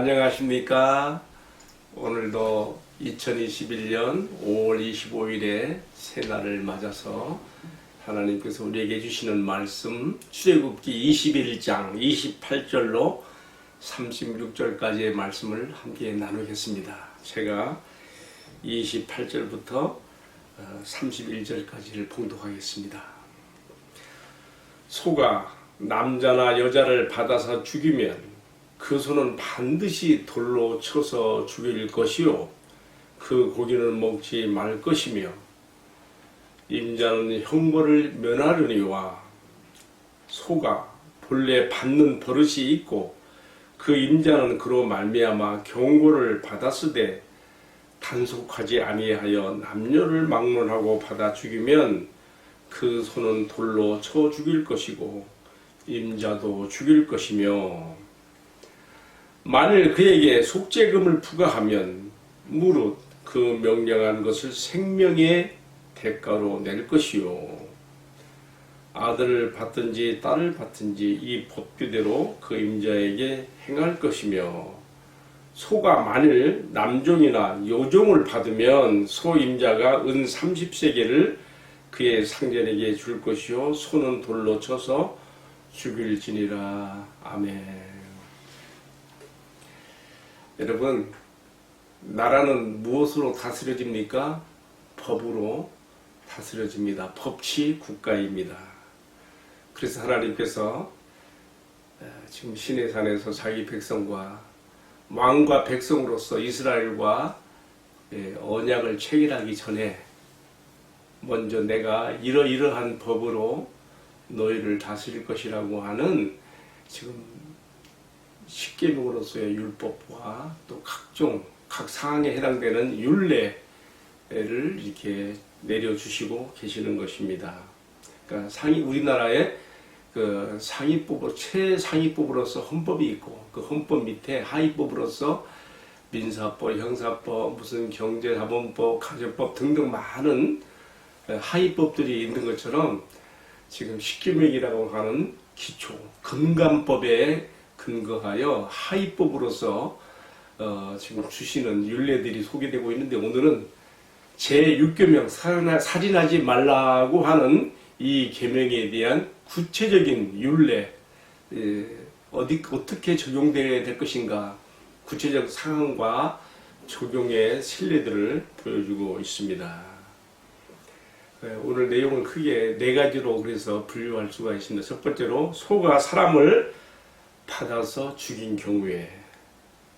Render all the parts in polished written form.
안녕하십니까. 오늘도 2021년 5월 25일에 새날을 맞아서 하나님께서 우리에게 주시는 말씀 출애굽기 21장 28절로 36절까지의 말씀을 함께 나누겠습니다. 제가 28절부터 31절까지를 봉독하겠습니다. 소가 남자나 여자를 받아서 죽이면 그 소는 반드시 돌로 쳐서 죽일 것이요 그 고기는 먹지 말 것이며 임자는 형벌을 면하려니와 소가 본래 받는 버릇이 있고 그 임자는 그로 말미암아 경고를 받았으되 단속하지 아니하여 남녀를 막론하고 받아 죽이면 그 소는 돌로 쳐 죽일 것이고 임자도 죽일 것이며 만일 그에게 속죄금을 부과하면 무릇 그 명령한 것을 생명의 대가로 낼 것이요 아들을 받든지 딸을 받든지 이 법규대로 그 임자에게 행할 것이며 소가 만일 남종이나 여종을 받으면 소 임자가 은 30세겔을 그의 상전에게 줄 것이요 소는 돌로 쳐서 죽일지니라. 아멘. 여러분, 나라는 무엇으로 다스려집니까? 법으로 다스려집니다. 법치 국가입니다. 그래서 하나님께서 지금 시내산에서 자기 백성과 왕과 백성으로서 이스라엘과 언약을 체결하기 전에 먼저 내가 이러이러한 법으로 너희를 다스릴 것이라고 하는 지금 십계명으로서의 율법과 또 각 상황에 해당되는 율례를 이렇게 내려주시고 계시는 것입니다. 그러니까 우리나라의 그 상위법으로 최상위법으로서 헌법이 있고 그 헌법 밑에 하위법으로서 민사법, 형사법, 무슨 경제자본법, 가정법 등등 많은 하위법들이 있는 것처럼 지금 십계명이라고 하는 기초 근간법에 근거하여 하위법으로서 지금 주시는 율례들이 소개되고 있는데 오늘은 제6계명 살인하지 말라고 하는 이 계명에 대한 구체적인 율례 어떻게 적용되어야 될 것인가 구체적 상황과 적용의 신뢰들을 보여주고 있습니다. 오늘 내용은 크게 네 가지로 그래서 분류할 수가 있습니다. 첫 번째로 소가 사람을 받아서 죽인 경우에,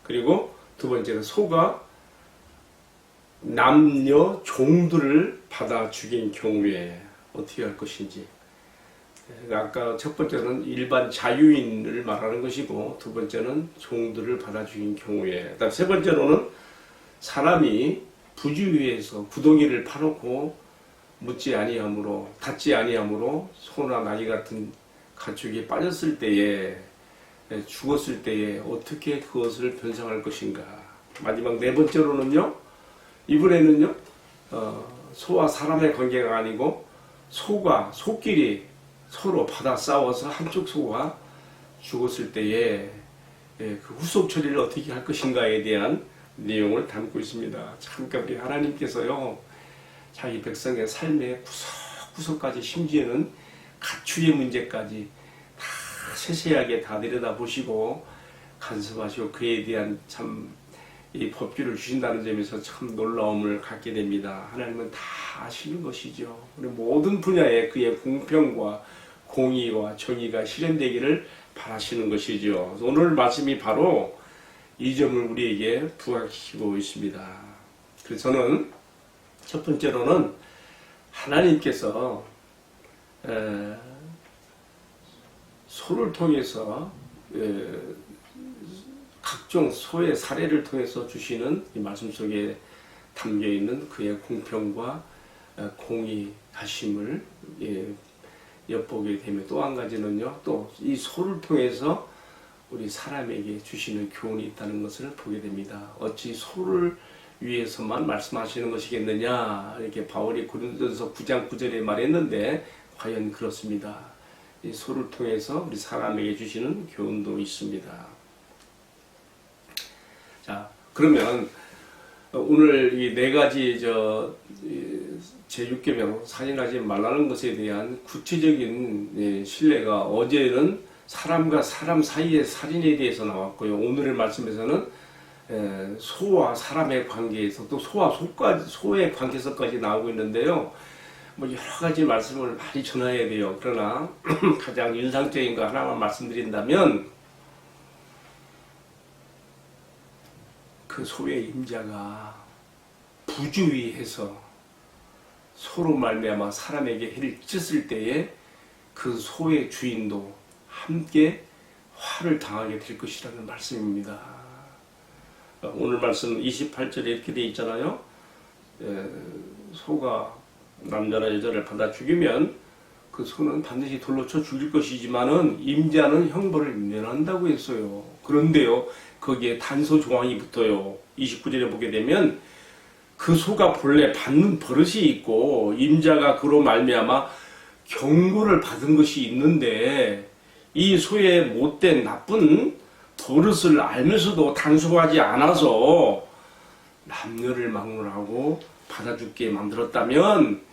그리고 두 번째는 소가 남녀 종들을 받아 죽인 경우에 어떻게 할 것인지. 아까 첫 번째는 일반 자유인을 말하는 것이고 두 번째는 종들을 받아 죽인 경우에, 그다음 세 번째로는 사람이 부주의에서 구덩이를 파놓고 묻지 아니하므로 닿지 아니하므로 소나 나귀 같은 가축이 빠졌을 때에 죽었을 때에 어떻게 그것을 변상할 것인가. 마지막 네 번째로는요, 이번에는요 소와 사람의 관계가 아니고 소끼리 서로 받아 싸워서 한쪽 소가 죽었을 때에 그 후속 처리를 어떻게 할 것인가에 대한 내용을 담고 있습니다. 참 우리 하나님께서요 자기 백성의 삶의 구석구석까지 심지어는 가축의 문제까지 다 세세하게 다 내려다보시고 간섭하시고 그에 대한 참 이 법규를 주신다는 점에서 참 놀라움을 갖게 됩니다. 하나님은 다 아시는 것이죠. 우리 모든 분야에 그의 공평과 공의와 정의가 실현되기를 바라시는 것이죠. 오늘 말씀이 바로 이 점을 우리에게 부각시키고 있습니다. 그래서 저는 첫 번째로는 하나님께서 소를 통해서 각종 소의 사례를 통해서 주시는 이 말씀 속에 담겨있는 그의 공평과 공의하심을 엿보게 되며 또 한 가지는요, 또 이 소를 통해서 우리 사람에게 주시는 교훈이 있다는 것을 보게 됩니다. 어찌 소를 위해서만 말씀하시는 것이겠느냐, 이렇게 바울이 고린도전서 9장 9절에 말했는데 과연 그렇습니다. 이 소를 통해서 우리 사람에게 주시는 교훈도 있습니다. 그러면 오늘 이 네 가지 제6계명 살인하지 말라는 것에 대한 구체적인 신뢰가 어제는 사람과 사람 사이의 살인에 대해서 나왔고요. 오늘의 말씀에서는 소와 사람의 관계에서 또 소와 소의 관계에서까지 나오고 있는데요. 뭐 여러 가지 말씀을 많이 전해야 돼요. 그러나 가장 인상적인 거 하나만 말씀드린다면 그 소의 임자가 부주의해서 소로 말미암아 사람에게 해를 끼쳤을 때에 그 소의 주인도 함께 화를 당하게 될 것이라는 말씀입니다. 오늘 말씀 28절에 이렇게 되어 있잖아요. 소가 남자나 여자를 받아 죽이면 그 소는 반드시 돌로 쳐 죽일 것이지만은 임자는 형벌을 면한다고 했어요. 그런데요, 거기에 단서 조항이 붙어요. 29절에 보게 되면 그 소가 본래 받는 버릇이 있고 임자가 그로 말미암아 경고를 받은 것이 있는데 이 소의 못된 나쁜 버릇을 알면서도 단속하지 않아서 남녀를 막론하고 받아 죽게 만들었다면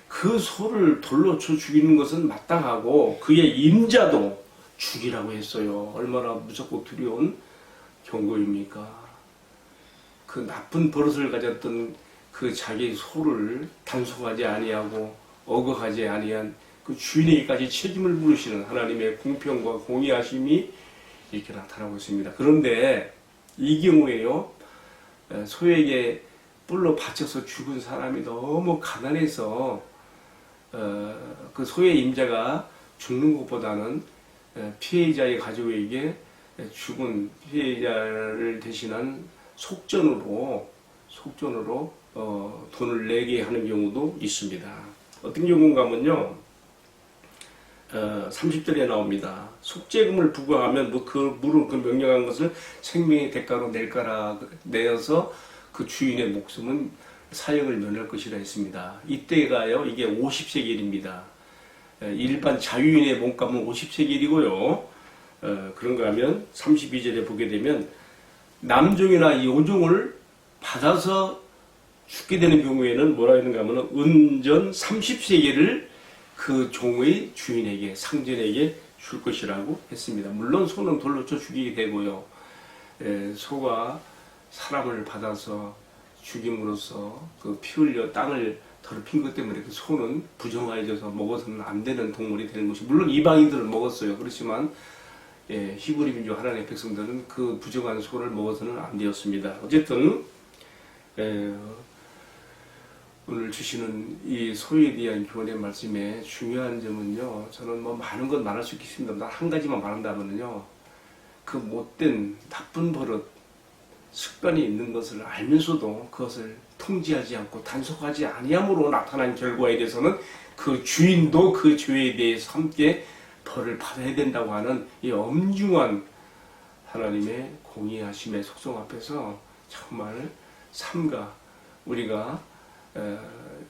그 소를 돌로 쳐 죽이는 것은 마땅하고 그의 임자도 죽이라고 했어요. 얼마나 무섭고 두려운 경고입니까? 그 나쁜 버릇을 가졌던 그 자기 소를 단속하지 아니하고 억압하지 아니한 그 주인에게까지 책임을 물으시는 하나님의 공평과 공의하심이 이렇게 나타나고 있습니다. 그런데 이 경우에요, 소에게 뿔로 받쳐서 죽은 사람이 너무 가난해서 그 소의 임자가 죽는 것보다는 피해자의 가족에게 죽은 피해자를 대신한 속전으로 돈을 내게 하는 경우도 있습니다. 어떤 경우인가 하면요, 30절에 나옵니다. 속죄금을 부과하면 그 명령한 것을 생명의 대가로 내어서 그 주인의 목숨은 사형을 면할 것이라 했습니다. 이때가요, 이게 50세겔입니다. 일반 자유인의 몸값은 50세겔이고요. 그런가 하면 32절에 보게 되면 남종이나 여종을 받아서 죽게 되는 경우에는 뭐라 했는가 하면 은전 30세겔을 그 종의 주인에게, 상전에게 줄 것이라고 했습니다. 물론 소는 돌로 쳐 죽이게 되고요. 소가 사람을 받아서 죽임으로써 그 피 흘려 땅을 더럽힌 것 때문에 그 소는 부정하여져서 먹어서는 안 되는 동물이 되는 것이, 물론 이방인들은 먹었어요. 그렇지만 히브리 민족 하나님의 백성들은 그 부정한 소를 먹어서는 안 되었습니다. 어쨌든 오늘 주시는 이 소에 대한 교훈의 말씀의 중요한 점은요, 저는 뭐 많은 건 말할 수 있겠습니다. 한 가지만 말한다면요, 그 못된 나쁜 버릇, 습관이 있는 것을 알면서도 그것을 통제하지 않고 단속하지 아니함으로 나타난 결과에 대해서는 그 주인도 그 죄에 대해서 함께 벌을 받아야 된다고 하는 이 엄중한 하나님의 공의하심의 속성 앞에서 정말 삼가 우리가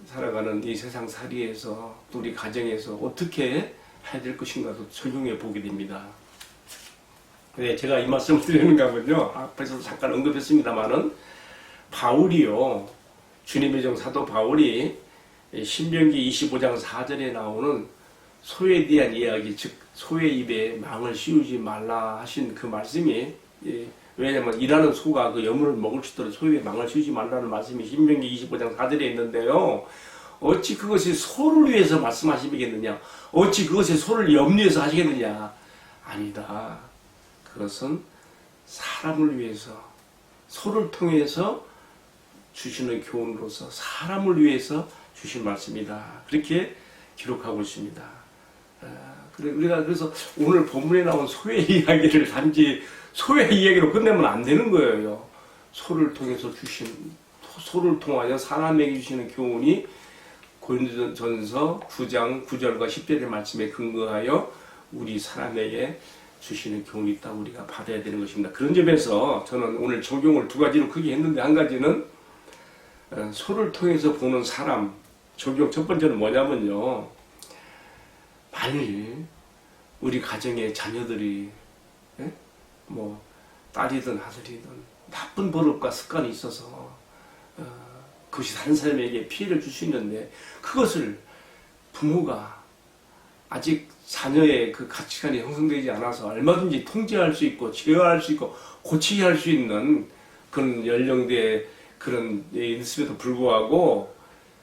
살아가는 이 세상 살이에서 또 우리 가정에서 어떻게 해야 될 것인가도 적용해 보게 됩니다. 네, 제가 이 말씀을 드리는가 하면요, 앞에서 잠깐 언급했습니다만은 바울이요, 주님의 종 사도 바울이 신명기 25장 4절에 나오는 소에 대한 이야기, 즉 소의 입에 망을 씌우지 말라 하신 그 말씀이, 왜냐하면 일하는 소가 그 여물을 먹을 수 있도록 소에 망을 씌우지 말라는 말씀이 신명기 25장 4절에 있는데요, 어찌 그것이 소를 위해서 말씀하시겠느냐, 어찌 그것이 소를 염려해서 하시겠느냐, 아니다. 그것은 사람을 위해서, 소를 통해서 주시는 교훈으로서 사람을 위해서 주신 말씀이다. 그렇게 기록하고 있습니다. 우리가 그래서 오늘 본문에 나온 소의 이야기를 단지 소의 이야기로 끝내면 안 되는 거예요. 소를 통하여 사람에게 주시는 교훈이 고린도전서 9장 9절과 10절의 말씀에 근거하여 우리 사람에게 주시는 교훈이 있다고 우리가 받아야 되는 것입니다. 그런 점에서 저는 오늘 적용을 두 가지로 크게 했는데, 한 가지는 소를 통해서 보는 사람 적용, 첫 번째는 뭐냐면요, 만일 우리 가정의 자녀들이 뭐 딸이든 아들이든 나쁜 버릇과 습관이 있어서 그것이 다른 사람에게 피해를 줄 수 있는데 그것을 부모가 아직 자녀의 그 가치관이 형성되지 않아서 얼마든지 통제할 수 있고 제어할 수 있고 고치게 할 수 있는 그런 연령대의 그런 있음에도 불구하고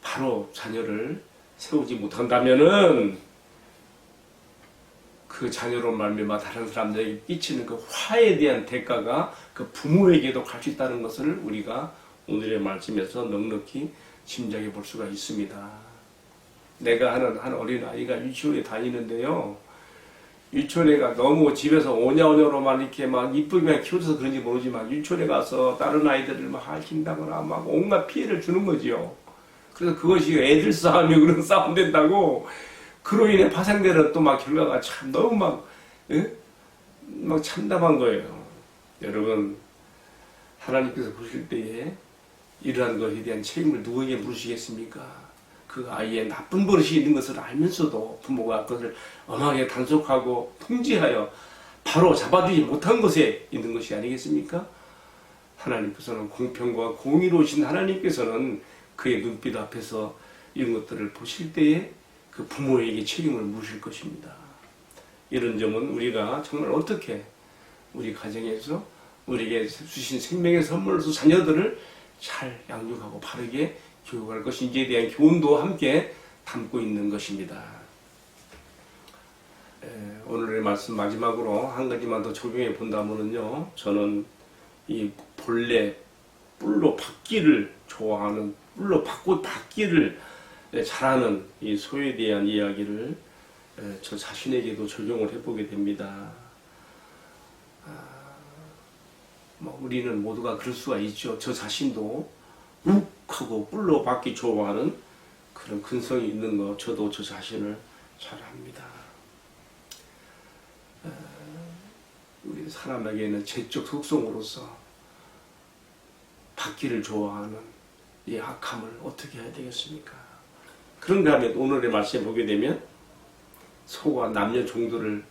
바로 자녀를 세우지 못한다면은 그 자녀로 말미암아 다른 사람들에게 끼치는 그 화에 대한 대가가 그 부모에게도 갈 수 있다는 것을 우리가 오늘의 말씀에서 넉넉히 짐작해 볼 수가 있습니다. 내가 아는 한 어린아이가 유치원에 다니는데요. 유치원에가 너무 집에서 오냐오냐로만 이렇게 막 이쁘게만 키워줘서 그런지 모르지만 유치원에 가서 다른 아이들을 막 할킨다거나 막 온갖 피해를 주는 거지요. 그래서 그것이 애들 싸움이 그런 싸움 된다고 그로 인해 파생되는 또 막 결과가 참 너무 막 참담한 거예요. 여러분, 하나님께서 보실 때에 이러한 것에 대한 책임을 누구에게 물으시겠습니까? 그 아이의 나쁜 버릇이 있는 것을 알면서도 부모가 그것을 엄하게 단속하고 통제하여 바로 잡아주지 못한 것에 있는 것이 아니겠습니까? 하나님께서는 공평과 공의로우신 하나님께서는 그의 눈빛 앞에서 이런 것들을 보실 때에 그 부모에게 책임을 물으실 것입니다. 이런 점은 우리가 정말 어떻게 우리 가정에서 우리에게 주신 생명의 선물로서 자녀들을 잘 양육하고 바르게 교육할 것인지에 대한 교훈도 함께 담고 있는 것입니다. 오늘의 말씀 마지막으로 한 가지만 더 적용해 본다면요, 저는 이 본래 뿔로 받기를 좋아하는, 뿔로 받기를 잘하는 이 소에 대한 이야기를 저 자신에게도 적용을 해보게 됩니다. 우리는 모두가 그럴 수가 있죠. 저 자신도 욱하고 뿔로 받기 좋아하는 그런 근성이 있는 거 저도 저 자신을 잘 압니다. 우리 사람에게는 제적 속성으로서 받기를 좋아하는 이 악함을 어떻게 해야 되겠습니까? 그런가 하면 오늘의 말씀에 보게 되면 소가 남녀 종들을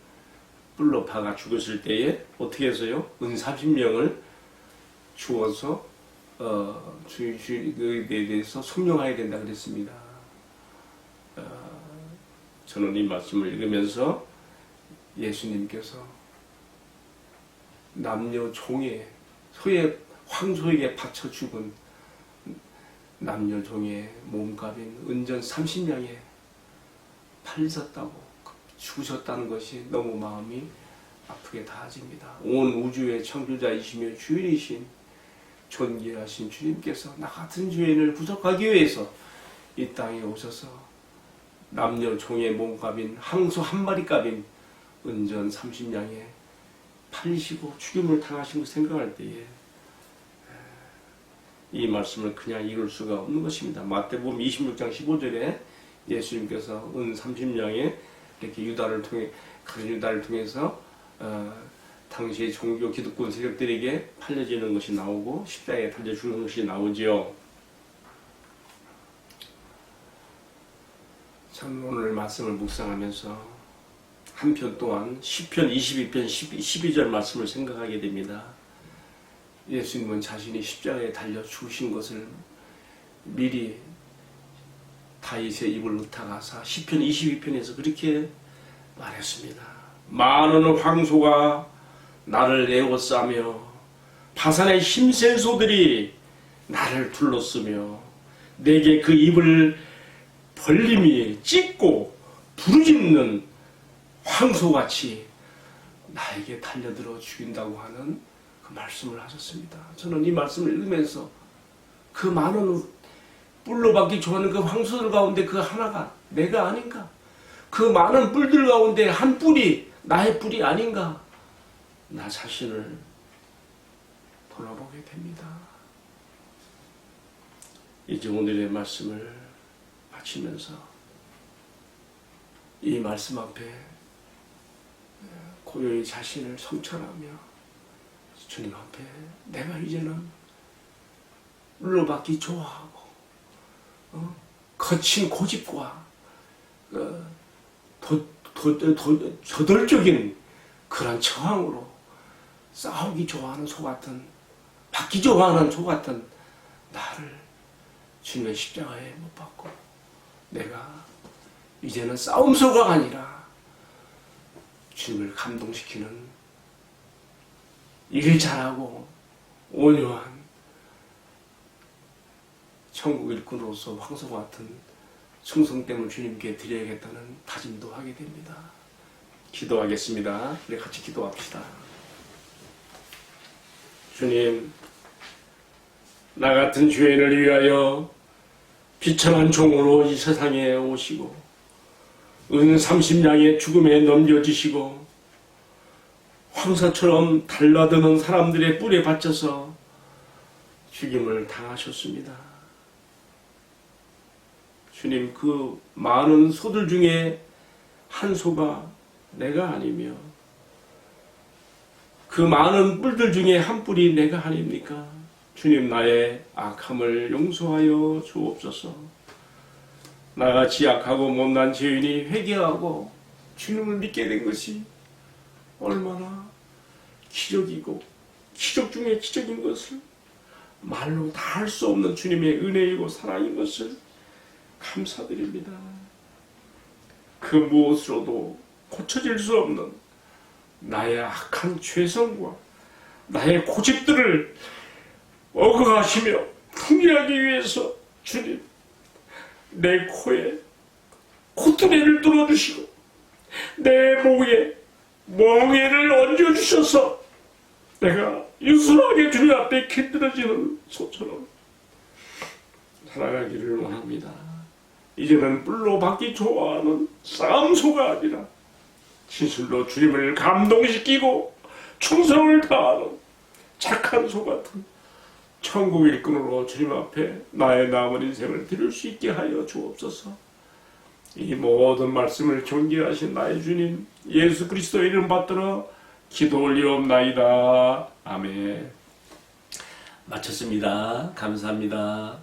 뿔로 박아 죽였을 때에 어떻게 해서요? 은 30명을 주어서 주인에 대해서 속령해야 된다 그랬습니다. 저는 이 말씀을 읽으면서 예수님께서 남녀 종의 황소에게 바쳐 죽은 남녀 종의 몸값인 은전 30냥에 팔렸다고 죽으셨다는 것이 너무 마음이 아프게 다해집니다. 온 우주의 창조자이시며 주인이신 존귀하신 주님께서 나 같은 죄인을 구속하기 위해서 이 땅에 오셔서 남녀 종의 몸값인 항소 한 마리 값인 은전 30냥에 팔리시고 죽임을 당하신 걸 생각할 때에 이 말씀을 그냥 읽을 수가 없는 것입니다. 마태복음 26장 15절에 예수님께서 은 30냥에 이렇게 가룟 유다를 통해서 당시의 종교 기득권 세력들에게 팔려지는 것이 나오고 십자가에 달려 죽는 것이 나오지요. 참 오늘 말씀을 묵상하면서 한편 또한 시편 22편 12절 말씀을 생각하게 됩니다. 예수님은 자신이 십자가에 달려 죽으신 것을 미리 다윗의 입을 의탁하사 시편 22편에서 그렇게 말했습니다. 많은 황소가 나를 에워싸며 바산의 힘센 소들이 나를 둘렀으며 내게 그 입을 벌림이 찢고 부르짖는 황소같이 나에게 달려들어 죽인다고 하는 그 말씀을 하셨습니다. 저는 이 말씀을 읽으면서 그 많은 뿔로 받기 좋아하는 그 황소들 가운데 그 하나가 내가 아닌가? 그 많은 뿔들 가운데 한 뿔이 나의 뿔이 아닌가? 나 자신을 돌아보게 됩니다. 이제 오늘의 말씀을 마치면서 이 말씀 앞에 고요히 자신을 성찰하며 주님 앞에 내가 이제는 물러받기 좋아하고 거친 고집과 저돌적인 그런 저항으로 싸우기 좋아하는 소 같은 받기 좋아하는 소 같은 나를 주님의 십자가에 못 박고 내가 이제는 싸움소가 아니라 주님을 감동시키는 일 잘하고 온유한 천국 일꾼으로서 황소와 같은 충성됨을 주님께 드려야겠다는 다짐도 하게 됩니다. 기도하겠습니다. 우리 같이 기도합시다. 주님, 나 같은 죄인을 위하여 비천한 종으로 이 세상에 오시고 은 30냥의 죽음에 넘겨지시고 황사처럼 달라드는 사람들의 뿔에 받쳐서 죽임을 당하셨습니다. 주님, 그 많은 소들 중에 한 소가 내가 아니며 그 많은 뿔들 중에 한 뿔이 내가 아닙니까? 주님, 나의 악함을 용서하여 주옵소서. 나같이 약하고 못난 죄인이 회개하고 주님을 믿게 된 것이 얼마나 기적이고 기적 중에 기적인 것을 말로 다 할 수 없는 주님의 은혜이고 사랑인 것을 감사드립니다. 그 무엇으로도 고쳐질 수 없는 나의 악한 죄성과 나의 고집들을 억압하시며 통일하기 위해서 주님, 내 코에 코트레를 뚫어주시고 내 목에 멍에를 얹어주셔서 내가 유순하게 주님 앞에 기들어지는 소처럼 살아가기를 원합니다. 이제는 뿔로 받기 좋아하는 싸움소가 아니라 진실로 주님을 감동시키고 충성을 다하는 착한 소 같은 천국 일꾼으로 주님 앞에 나의 남은 인생을 드릴 수 있게 하여 주옵소서. 이 모든 말씀을 경계하신 나의 주님 예수 그리스도의 이름 받들어 기도 올리옵나이다. 아멘. 마쳤습니다. 감사합니다.